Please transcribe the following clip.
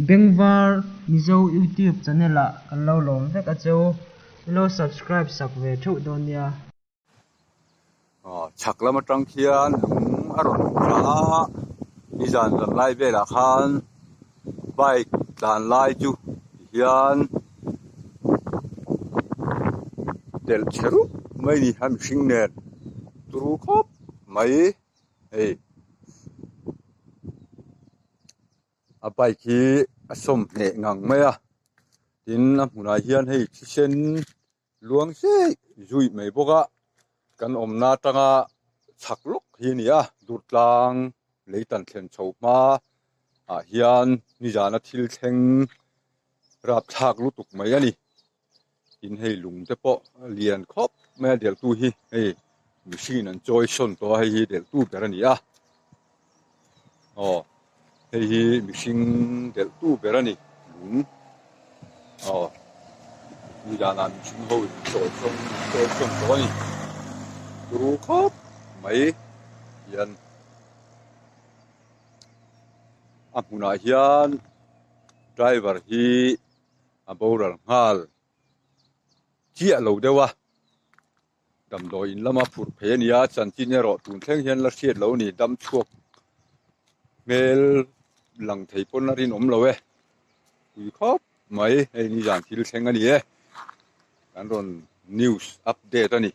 Bengvar Mizo YouTube channel a kan lo lom vek a chu lo subscribe sak ve thu don ya chaklam atang khian lung aron ra izan lan lai vela khan bike dan lai chu hian del cheru mai ni ham hring nen turu khop mai ei a bike hi asom ne ngang mai a tin a hmunai hian hei thisen luang se zui mai boka kan omna tanga chakluk hi ni a durtlang leitan thlen chhouma a hian nizana thil thleng rap thak lutuk mai ani in hei lung te pawh lian khop mai del tu hi hei machine an choi son to hi del tu ber ani a hei hi machine del tu ber ani lung nizana machine ho choi son to ani turu khop mai hian a hmunah hian driver hi a boral ngal chia lo dewa damdawi in lama phur phei ani a chanchin ero tun thleng hian la hriat lo ni dam chuak mel lang thei pon a rin om lo e tui khop mai hei ni jan thil thleng ani e kan ron news update ani